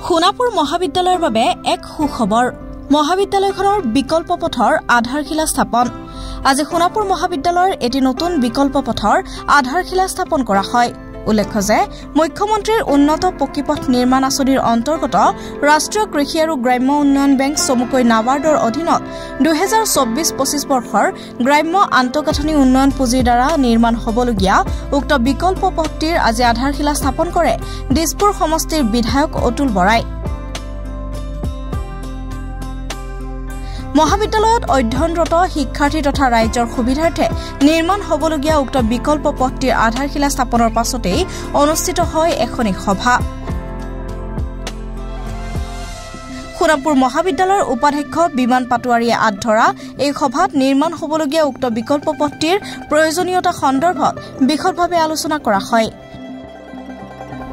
সোণাপুৰ মহাবিদ্যালয়ৰ বাবে এক সুখবৰ মহাবিদ্যালয়খনৰ বিকল্প পথৰ আধাৰশিলা স্থাপন আজি সোণাপুৰ মহাবিদ্যালয়ৰ এটি নতুন বিকল্প পথৰ আধাৰশিলা স্থাপন কৰা হয় উল্লেখ্য যে মুখ্যমন্ত্ৰীৰ উন্নত পকীপথ নিৰ্মাণ আঁচনিৰ অন্তৰ্গত ৰাষ্ট্ৰীয় কৃষি আৰু গ্ৰাম্য উন্নয়ন বেংক চমুকৈ নাবাৰ্ডৰ অধীনত 2024-25 বৰ্ষৰ গ্ৰাম্য আন্তঃগাঁথনি উন্নয়ন পুঁজিৰ দ্বাৰা নিৰ্মাণ হ'বলগীয়া উক্ত বিকল্প পথটিৰ আজি আধাৰশিলা স্থাপন কৰে দিছপুৰ সমষ্টিৰ বিধায়ক অতুল বৰাই মহাবিদ্যালয়ত অধ্যয়নৰত শিক্ষাৰ্থী তথা ৰাইজৰ সুবিধাৰ্থে নিৰ্মাণ হ'বলগীয়া উক্ত বিকল্প পথটিৰ আধাৰশিলা স্থাপনৰ পাছতেই অনুষ্ঠিত হয় এখনি সভা সোণাপুৰ মহাবিদ্যালয়ৰ উপাধ্যক্ষ বিমান পাটোৱাৰীয়ে আধৰা এই সভাত নিৰ্মাণ হ'বলগীয়া উক্ত বিকল্প পথটিৰ প্ৰয়োজনীয়তা সন্দৰ্ভত বিশদভাৱে আলোচনা কৰা হয়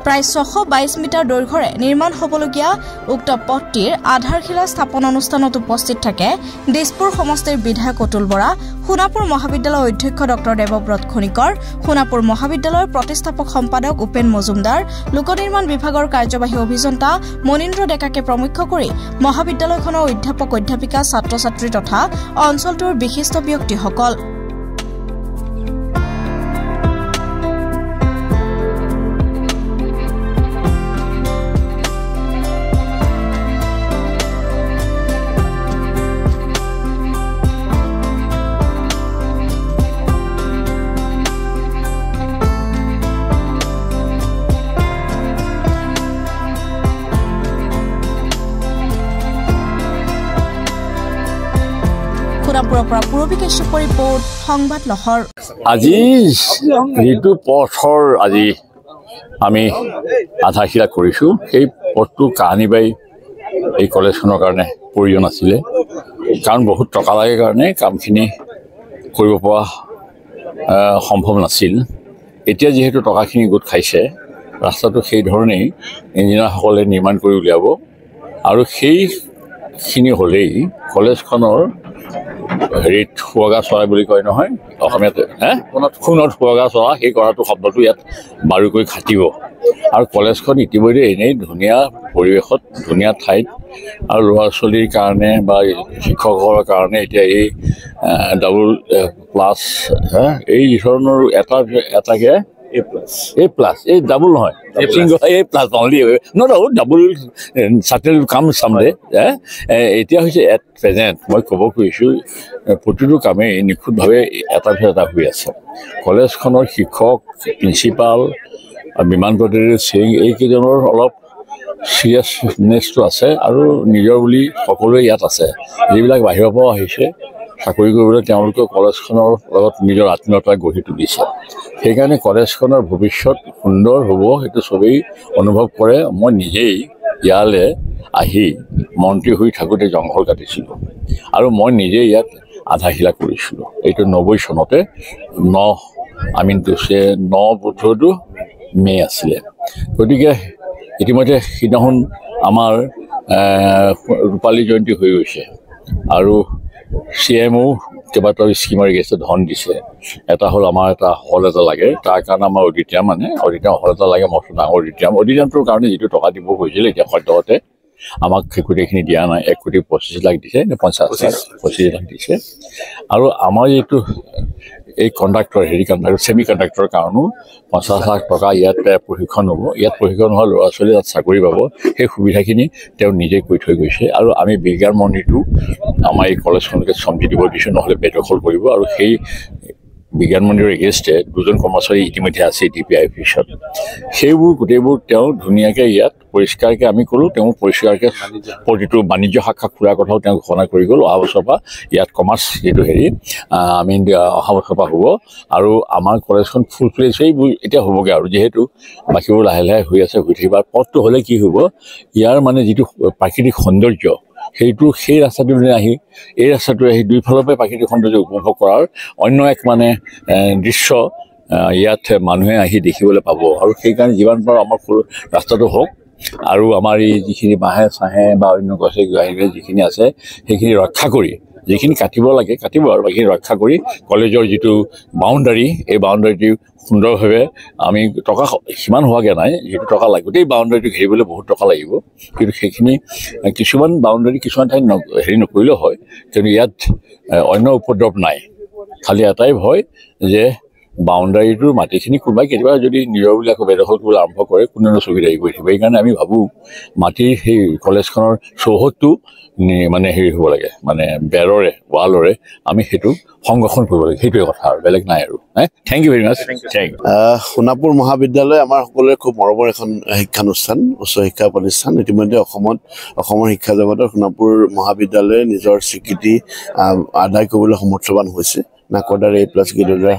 প্ৰায় 622 মিটাৰ দৈৰ্ঘ্যৰে নিৰ্মাণ হ'বলগীয়া উক্ত পথটিৰ আধাৰশিলা স্থাপন অনুষ্ঠানত উপস্থিত থাকে দিছপুৰ সমষ্টিৰ বিধায়ক অতুল বৰা সোণাপুৰ মহাবিদ্যালয়ৰ অধ্যক্ষ ডক্টৰ দেৱব্ৰত খনিকৰ সোণাপুৰ মহাবিদ্যালয়ৰ প্ৰতিষ্ঠাপক সম্পাদক উপেন মজুমদাৰ লোকনিৰ্মাণ বিভাগৰ কাৰ্যবাহী অভিযন্তা মনীন্দ্ৰ ডেকাকে প্ৰমুখ্য কৰি মহাবিদ্যালয়খনৰ অধ্যাপক অধ্যাপিকা ছাত্ৰ ছাত্ৰী তথা অঞ্চলটোৰ বিশিষ্ট ব্যক্তিসকল আজি যিটো পথৰ আজি আমি আধাৰশিলা কৰিছোঁ সেই পথটো কাহানি বাই এই কলেজখনৰ কাৰণে প্ৰয়োজন আছিলে কাৰণ বহুত টকা লাগে কাৰণে কামখিনি কৰিব পৰা সম্ভৱ নাছিল এতিয়া যিহেতু টকাখিনি গোট খাইছে ৰাস্তাটো সেই ধৰণেই ইঞ্জিনিয়াৰসকলে নিৰ্মাণ কৰি উলিয়াব আৰু সেইখিনি হ'লেই কলেজখনৰ হেৰিত সুৱগা চৰাই বুলি কয় নহয় অসমীয়াত সোণত সুৱগা চৰা সেই কৰাটো শব্দটো ইয়াত বাৰুকৈ খাটিব আৰু কলেজখন ইতিমধ্যে এনেই ধুনীয়া পৰিৱেশত ধুনীয়া ঠাইত আৰু ল'ৰা ছোৱালীৰ কাৰণে বা শিক্ষকসকলৰ কাৰণে এতিয়া এই ডাবল প্লাছ এই ধৰণৰ এটাকে A plus, A double নহয় A plus only not a double subtle come someday এতিয়া হৈছে এট প্ৰেজেণ্ট মই ক'ব খুজিছোঁ প্ৰতিটো কামেই নিখুঁতভাৱে এটা হৈ আছে কলেজখনৰ শিক্ষক প্ৰিন্সিপাল বিমান পাটোৱাৰী সিং এইকেইজনৰ অলপ চিৰিয়াছনেছটো আছে আৰু নিজৰ বুলি সকলোৱে ইয়াত আছে যিবিলাক বাহিৰৰ পৰা আহিছে চাকৰি কৰিবলৈ তেওঁলোকে কলেজখনৰ লগত নিজৰ আত্মীয়তা গঢ়ি তুলিছে সেইকাৰণে কলেজখনৰ ভৱিষ্যত সুন্দৰ হ'ব সেইটো চবেই অনুভৱ কৰে মই নিজেই ইয়ালৈ আহি মন্ত্ৰী হৈ থাকোঁতে জংঘল কাটিছিলোঁ আৰু মই নিজেই ইয়াত আধাৰশিলা কৰিছিলোঁ এইটো 90 চনতে 9 বছৰটো মে আছিলে গতিকে ইতিমধ্যে সিদিনাখন আমাৰ ৰূপালী জয়ন্তী হৈ গৈছে আৰু CMO কেইবাটাও স্কিমৰ গেছে ধন দিছে এটা হ'ল আমাৰ এটা হল এটা লাগে তাৰ কাৰণে আমাৰ অডিটিয়াম হল এটা লাগে মস্ত ডাঙৰ অডিটিয়ামটোৰ কাৰণে যিটো টকা দিব হৈছিলে এতিয়া সদ্যহতে আমাক গোটেইখিনি দিয়া নাই 1,25,00,000 দিছে 50,25 লাখ দিছে আৰু আমাৰ এইটো এই কণ্ডাক্টৰ ছেমি কণ্ডাক্টৰৰ কাৰণেও 50 লাখ টকা ইয়াত প্ৰশিক্ষণ হ'ব ইয়াত প্ৰশিক্ষণ হোৱা ল'ৰা ছোৱালী তাত চাকৰি পাব সেই সুবিধাখিনি তেওঁ নিজে কৈ থৈ গৈছে আৰু আমি বিজ্ঞান মন্দিৰটো আমাৰ এই কলেজখনকে চম্জি দিব দিছোঁ নহ'লে বেদখল কৰিব আৰু সেই বিজ্ঞান মন্দিৰৰ এগেইনষ্টে দুজন কৰ্মচাৰী ইতিমধ্যে আছে DPI অফিচত সেইবোৰ গোটেইবোৰ তেওঁ ধুনীয়াকৈ ইয়াত পৰিষ্কাৰকৈ আমি ক'লোঁ তেওঁ পৰিষ্কাৰকৈ প্ৰতিটো বাণিজ্য শাখা খোলাৰ কথাও তেওঁ ঘোষণা কৰি গ'ল অহা বছৰৰ পৰা ইয়াত কমাৰ্চ যিটো হেৰি আমি অহা বছৰৰ পৰা হ'ব আৰু আমাৰ কলেজখন ফুল ফ্লেজ এইবোৰ এতিয়া হ'বগৈ আৰু যিহেতু বাকীবোৰ লাহে লাহে হৈ আছে হৈ থাকিব পথটো হ'লে কি হ'ব ইয়াৰ মানে যিটো প্ৰাকৃতিক সৌন্দৰ্য সেইটো সেই ৰাস্তাটোলৈ আহি এই ৰাস্তাটোৱে আহি দুইফালৰ পৰা প্ৰাকৃতিক সৌন্দৰ্য উপভোগ কৰাৰ অন্য এক মানে দৃশ্য ইয়াত মানুহে আহি দেখিবলৈ পাব আৰু সেইকাৰণে যিমান পাৰোঁ আমাৰ ৰাস্তাটো হওক আৰু আমাৰ এই যিখিনি বাঁহে চাহে বা অন্য গছে যিখিনি আছে সেইখিনি ৰক্ষা কৰি যিখিনি কাটিব লাগে কাটিব আৰু বাকীখিনি ৰক্ষা কৰি কলেজৰ যিটো বাউণ্ডাৰী এই বাউণ্ডাৰীটো সুন্দৰভাৱে আমি টকা সিমান হোৱাগৈ নাই যিটো টকা লাগে গোটেই বাউণ্ডাৰীটো ঘেৰিবলৈ বহুত টকা লাগিব কিন্তু সেইখিনি কিছুমান বাউণ্ডাৰী কিছুমান ঠাইত হেৰি নকৰিলেও হয় কিন্তু ইয়াত অন্য উপদ্ৰৱ নাই খালি এটাই ভয় যে বাউণ্ডাৰীটোৰ মাটিখিনি কোনোবাই কেতিয়াবা যদি নিজৰ বুলি আকৌ বেদখল কৰিবলৈ আৰম্ভ কৰে কোনেও সুবিধা কৰি থাকিব সেইকাৰণে আমি ভাবোঁ মাটিৰ সেই কলেজখনৰ চৌহদটো মানে হেৰি হ'ব লাগে মানে বেৰৰে ৱালৰে আমি সেইটো সংৰক্ষণ কৰিব লাগে সেইটোৱে কথা আৰু বেলেগ নাই আৰু thank you very much thank you Sonapur মহাবিদ্যালয় আমাৰ সকলোৰে খুব মৰমৰ এখন শিক্ষানুষ্ঠান উচ্চ শিক্ষা প্ৰতিষ্ঠান ইতিমধ্যে অসমৰ শিক্ষা জগতৰ সোণাপুৰ মহাবিদ্যালয়ে নিজৰ স্বীকৃতি আদায় কৰিবলৈ সমৰ্থবান হৈছে নাকদাৰ A+ গ্ৰেডৰ দ্বাৰা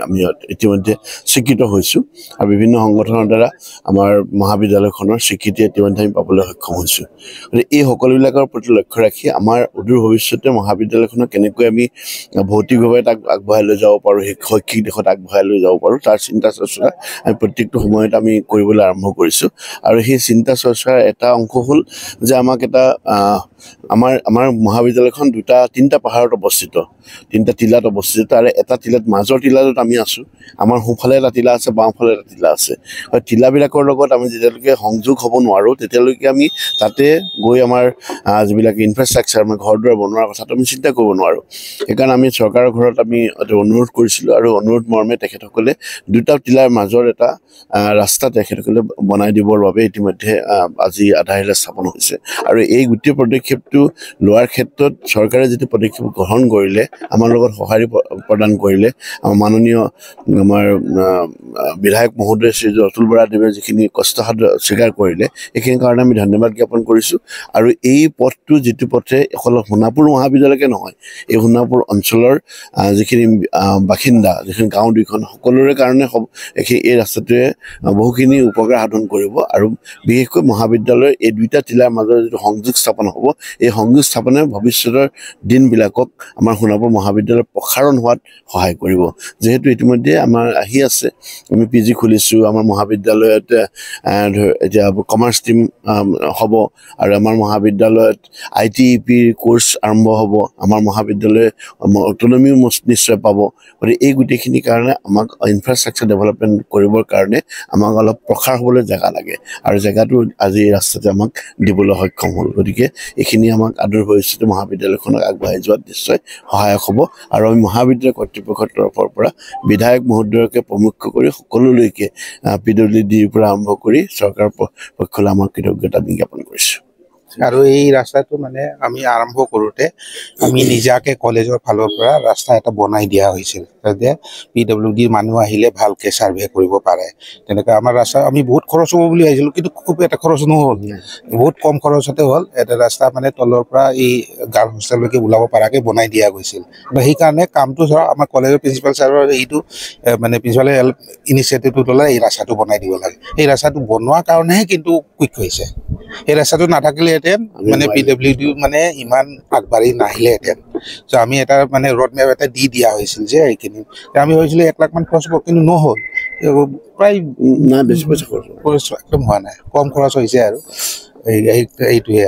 আমি ইতিমধ্যে স্বীকৃত হৈছোঁ আৰু বিভিন্ন সংগঠনৰ দ্বাৰা আমাৰ মহাবিদ্যালয়খনৰ স্বীকৃতি ইতিমধ্যে আমি পাবলৈ সক্ষম হৈছোঁ গতিকে এই সকলোবিলাকৰ প্ৰতি লক্ষ্য ৰাখি আমাৰ অদূৰ ভৱিষ্যতে মহাবিদ্যালয়খনক কেনেকৈ আমি ভৌতিকভাৱে তাক আগবঢ়াই লৈ যাব পাৰোঁ শৈক্ষিক দিশত আগবঢ়াই লৈ যাব পাৰোঁ তাৰ চিন্তা চৰ্চা আমি প্ৰত্যেকটো সময়ত আমি কৰিবলৈ আৰম্ভ কৰিছোঁ আৰু সেই চিন্তা চৰ্চাৰ এটা অংশ হ'ল যে আমাক এটা আমাৰ মহাবিদ্যালয়খন তিনিটা পাহাৰত অৱস্থিত তিনিটা টিলাত অৱস্থিত তাৰে এটা টিলাত মাজৰ টিলাটোত আমি আছোঁ আমাৰ সোঁফালে এটা টিলা আছে বাওঁফালে এটা টিলা আছে টিলাবিলাকৰ লগত আমি যেতিয়ালৈকে সংযোগ হ'ব নোৱাৰোঁ তেতিয়ালৈকে আমি তাতে গৈ আমাৰ যিবিলাক ইনফ্ৰাষ্ট্ৰাকচাৰ আমাৰ ঘৰ দুৱাৰ বনোৱাৰ কথাটো আমি চিন্তা কৰিব নোৱাৰোঁ সেইকাৰণে আমি চৰকাৰৰ ঘৰত আমি অনুৰোধ কৰিছিলোঁ আৰু অনুৰোধ মৰ্মে তেখেতসকলে দুটা টিলাৰ মাজৰ এটা ৰাস্তা তেখেতসকলে বনাই দিবৰ বাবে ইতিমধ্যে আজি আধাৰশিলা স্থাপন হৈছে আৰু এই গোটেই পদক্ষেপটো লোৱাৰ ক্ষেত্ৰত চৰকাৰে যিটো পদক্ষেপ গ্ৰহণ কৰিলে আমাৰ লগত সঁহাৰি প্ৰদান কৰিলে মাননীয় আমাৰ বিধায়ক মহোদয় শ্ৰী অতুল বৰাদেৱে যিখিনি কষ্টসাধ্য স্বীকাৰ কৰিলে এইখিনিৰ কাৰণে আমি ধন্যবাদ জ্ঞাপন কৰিছোঁ আৰু এই পথটো যিটো পথে অকল সোণাপুৰ মহাবিদ্যালয়কে নহয় এই সোণাপুৰ অঞ্চলৰ যিখিনি বাসিন্দা যিখিনি গাঁও দুইখন সকলোৰে কাৰণে এই ৰাস্তাটোৱে বহুখিনি উপকাৰ সাধন কৰিব আৰু বিশেষকৈ মহাবিদ্যালয়ৰ এই দুইটা টিলাৰ মাজৰ যিটো সংযোগ স্থাপন হ'ব এই সংযোগ স্থাপনে ভৱিষ্যতৰ দিনবিলাকক আমাৰ সোণাপুৰ মহাবিদ্যালয় প্ৰসাৰণ হোৱাত সহায় কৰিব যিহেতু ইতিমধ্যে আমাৰ আহি আছে আমি PG খুলিছোঁ আমাৰ মহাবিদ্যালয়ত এতিয়া কমাৰ্চ টিম হ'ব আৰু আমাৰ মহাবিদ্যালয়ত ITEPৰ কোৰ্চ আৰম্ভ হ'ব আমাৰ মহাবিদ্যালয়ে অট'নমিও নিশ্চয় পাব গতিকে এই গোটেইখিনিৰ কাৰণে আমাক ইনফ্ৰাষ্ট্ৰাকচাৰ ডেভেলপমেণ্ট কৰিবৰ কাৰণে আমাক অলপ প্ৰসাৰ হ'বলৈ জেগা লাগে আৰু জেগাটো আজি এই ৰাস্তাতে আমাক দিবলৈ সক্ষম হ'ল গতিকে এইখিনি আমাক আদৰ ভৱিষ্যতে মহাবিদ্যালয়খনক আগবঢ়াই যোৱাত নিশ্চয় সহায়ক হ'ব আৰু আমি মহাবিদ্যালয় কৰ্তৃপক্ষৰ তৰফৰ পৰা বিধায়ক মহোদয়কে প্ৰমুখ কৰি সকলোলৈকে PWDৰ পৰা আৰম্ভ কৰি চৰকাৰৰ পক্ষলৈ আমাৰ কৃতজ্ঞতা জ্ঞাপন কৰিছোঁ আৰু এই ৰাস্তাটো মানে আমি আৰম্ভ কৰোঁতে আমি নিজাকে কলেজৰ ফালৰ পৰা ৰাস্তা এটা বনাই দিয়া হৈছিল যাতে PWDৰ মানুহ আহিলে ভালকে ছাৰ্ভে কৰিব পাৰে তেনেকৈ আমাৰ ৰাস্তা আমি বহুত খৰচ হ'ব বুলি ভাবিছিলোঁ কিন্তু খুব এটা খৰচ নহ'ল বহুত কম খৰচতে হ'ল এটা ৰাস্তা মানে তলৰ পৰা এই গাৰ্লছ হোষ্টেললৈকে ওলাব পৰাকৈ বনাই দিয়া গৈছিল সেইকাৰণে কামটো ধৰক আমাৰ কলেজৰ প্ৰিন্সিপাল ছাৰৰ এইটো মানে প্ৰিন্সিপালে ইনিচিয়েটিভটো ল'লে এই ৰাস্তাটো বনাই দিব লাগে এই ৰাস্তাটো বনোৱাৰ কাৰণেহে কিন্তু কুইক হৈছে এই ৰাস্তাটো নাথাকিলেহেঁতেন মানে PWD মানে ইমান আগবাঢ়ি নাহিলেহেঁতেন চ' আমি এটা মানে ৰোড মেপ এটা দি দিয়া হৈছিল যে এইখিনি আমি ভাবিছিলোঁ 1 লাখ মান খৰচ হ'ব কিন্তু নহ'ল প্ৰায় বেছি পইচা খৰচ একদম হোৱা নাই কম খৰচ হৈছে আৰু এইটোৱে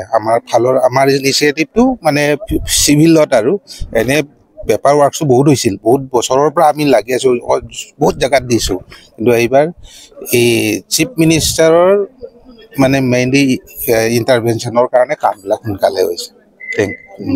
আমাৰ ইনিচিয়েটিভটো মানে চিভিলত আৰু এনে পেপাৰ ৱৰ্কছো বহুত হৈছিল বহুত বছৰৰ পৰা আমি লাগি আছোঁ বহুত জেগাত দিছোঁ কিন্তু এইবাৰ এই চিফ মিনিষ্টাৰৰ মানে মেইনলি ইণ্টাৰভেনশ্যনৰ কাৰণে কামবিলাক সোনকালে হৈছে থেংক ইউ